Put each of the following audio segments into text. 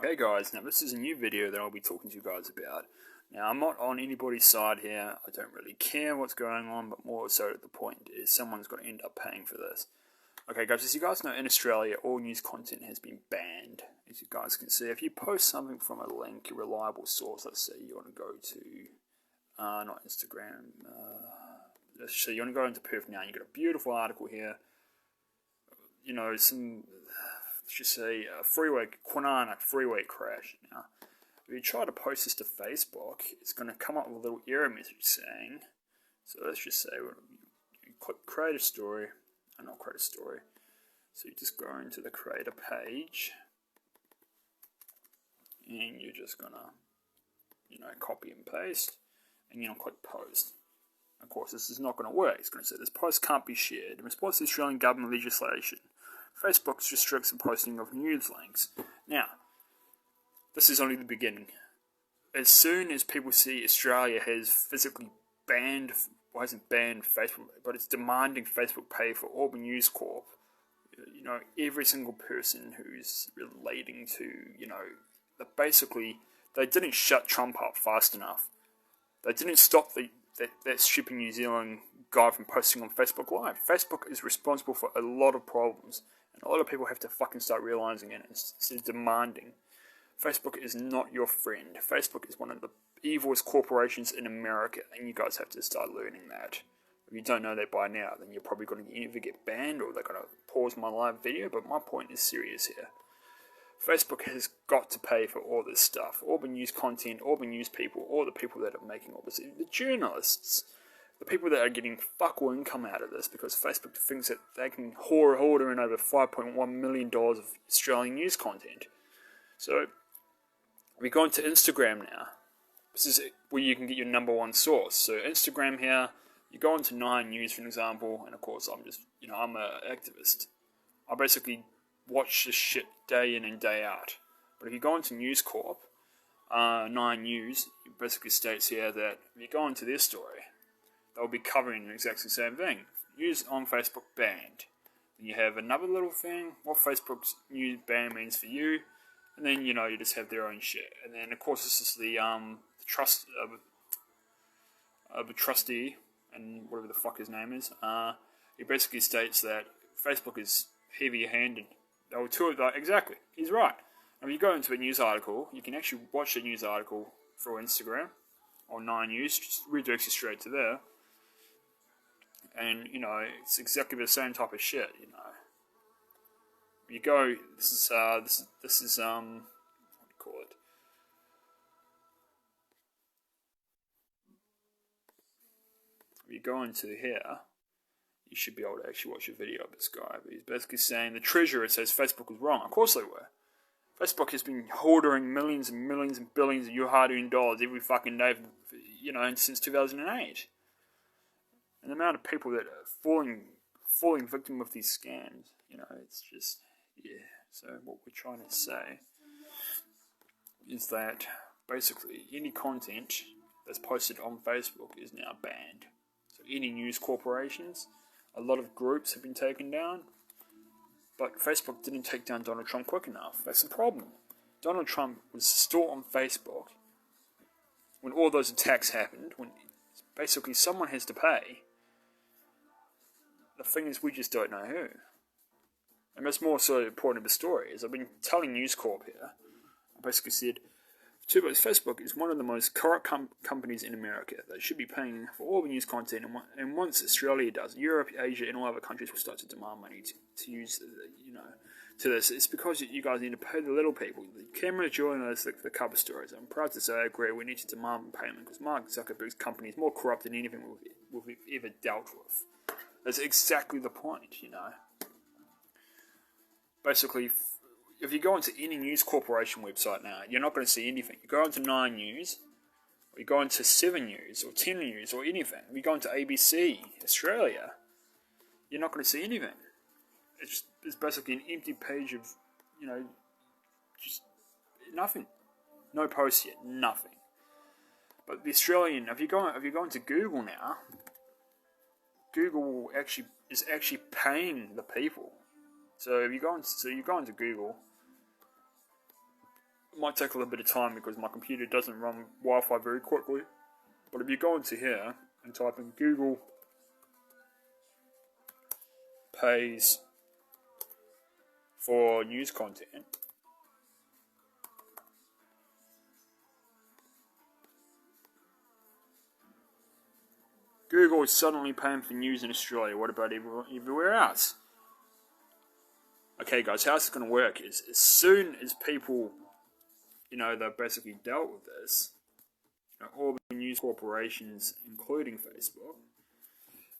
Okay guys, now this is a new video that I'll be talking to you guys about. Now I'm not on anybody's side here, I don't really care what's going on, but more so the point is someone's got to end up paying for this. Okay guys, as you guys know, in Australia all news content has been banned. As you guys can see, if you post something from a link, a reliable source, let's say you want to go to, not Instagram, let's say you want to go into Perth Now, and you've got a beautiful article here, you know, let's just say Kwinana freeway crash. Now, if you try to post this to Facebook, it's going to come up with a little error message saying, so let's just say, you click create a story, not create a story, so you just go into the creator page, and you're just going to, copy and paste, and you're going to click post. Of course, this is not going to work. It's going to say this post can't be shared. In response to Australian government legislation, Facebook restricts the posting of news links. Now, this is only the beginning. As soon as people see Australia has physically banned, well, hasn't banned Facebook, but it's demanding Facebook pay for Auburn News Corp, every single person who's relating to, that basically, they didn't shut Trump up fast enough. They didn't stop that stupid New Zealand guy from posting on Facebook Live. Facebook is responsible for a lot of problems. And a lot of people have to fucking start realizing it instead of demanding. Facebook is not your friend. Facebook is one of the evilest corporations in America, and you guys have to start learning that. If you don't know that by now, then you're probably going to either get banned or they're going to pause my live video, but my point is serious here. Facebook has got to pay for all this stuff. Auburn News content, Auburn News people, all the people that are making all this. The journalists, the people that are getting fuck all income out of this because Facebook thinks that they can hoarder in over $5.1 million of Australian news content. So, we go into Instagram now. This is where you can get your number one source. So, Instagram here, you go into 9 News, for example, and of course, I'm an activist. I basically watch this shit day in and day out. But if you go into News Corp, 9 News, it basically states here that if you go into their story, they'll be covering the exactly same thing. News on Facebook banned. Then you have another little thing, what Facebook's news ban means for you, and then, you just have their own shit. And then, of course, this is the trust of a trustee, and whatever the fuck his name is. He basically states that Facebook is heavy-handed. Exactly, he's right. And if you go into a news article, you can actually watch the news article through Instagram, or 9 News, just redirects you straight to there. And, it's exactly the same type of shit, You go, this is, what do you call it? If you go into here, you should be able to actually watch a video of this guy. But he's basically saying the treasurer says Facebook was wrong. Of course they were. Facebook has been hoarding millions and millions and billions of your hard-earned dollars every fucking day, since 2008. And the amount of people that are falling victim of these scams, it's just, yeah. So what we're trying to say is that basically any content that's posted on Facebook is now banned. So any news corporations, a lot of groups have been taken down, but Facebook didn't take down Donald Trump quick enough. That's the problem. Donald Trump was still on Facebook when all those attacks happened, when basically someone has to pay. The thing is, we just don't know who. And that's more so important of the story, is I've been telling News Corp here, I basically said, Facebook is one of the most corrupt companies in America. They should be paying for all the news content, and once Australia does, Europe, Asia, and all other countries will start to demand money to use, to this. It's because you guys need to pay the little people, the camera journalists, the cover stories. I'm proud to say I agree, we need to demand payment, because Mark Zuckerberg's company is more corrupt than anything we've ever dealt with. That's exactly the point, Basically, if you go into any news corporation website now, you're not going to see anything. You go into 9 News, or you go into 7 News, or 10 News, or anything. If you go into ABC, Australia, you're not going to see anything. It's basically an empty page of, just nothing. No posts yet, nothing. But the Australian, if you go into Google now, Google is actually paying the people. So if you go into Google, It might take a little bit of time because my computer doesn't run Wi-Fi very quickly. But if you go into here and type in Google pays for news content, Google is suddenly paying for news in Australia. What about everywhere else? Okay, guys, how this is going to work is as soon as people, they've basically dealt with this, all the news corporations, including Facebook,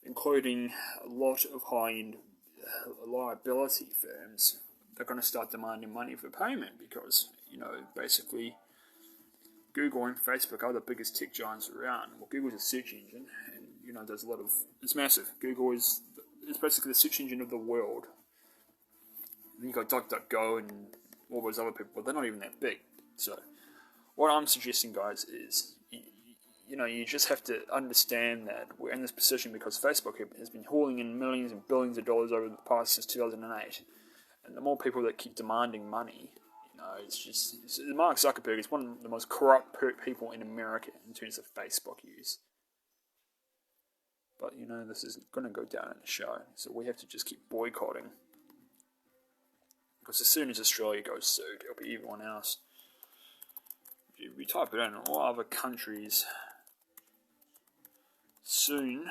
including a lot of high-end liability firms, they're going to start demanding money for payment because, basically Google and Facebook are the biggest tech giants around. Well, Google's a search engine, and there's a lot of, it's massive. Google is basically the search engine of the world. And then you got DuckDuckGo and all those other people, but they're not even that big. So, what I'm suggesting, guys, is you just have to understand that we're in this position because Facebook has been hauling in millions and billions of dollars over the past since 2008, and the more people that keep demanding money, Mark Zuckerberg is one of the most corrupt people in America in terms of Facebook use. But this is going to go down in the show, so we have to just keep boycotting. Because as soon as Australia goes sued, it'll be everyone else. If you type it in, all other countries soon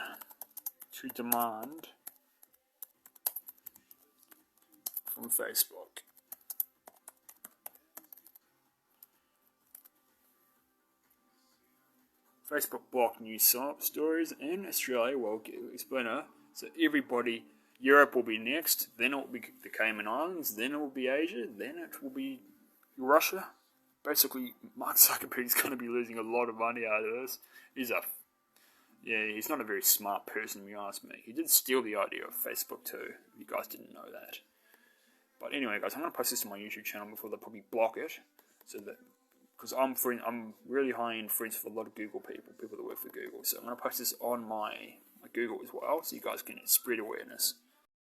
to demand from Facebook. Facebook blocked news stories in Australia. Well, explainer. So everybody, Europe will be next, then it will be the Cayman Islands, then it will be Asia, then it will be Russia. Basically, Mark Zuckerberg is going to be losing a lot of money out of this. He's not a very smart person, if you ask me. He did steal the idea of Facebook too, if you guys didn't know that. But anyway, guys, I'm going to post this to my YouTube channel before they probably block it. Because I'm really high-end friends with a lot of Google people that work for Google. So I'm going to post this on my Google as well, so you guys can spread awareness.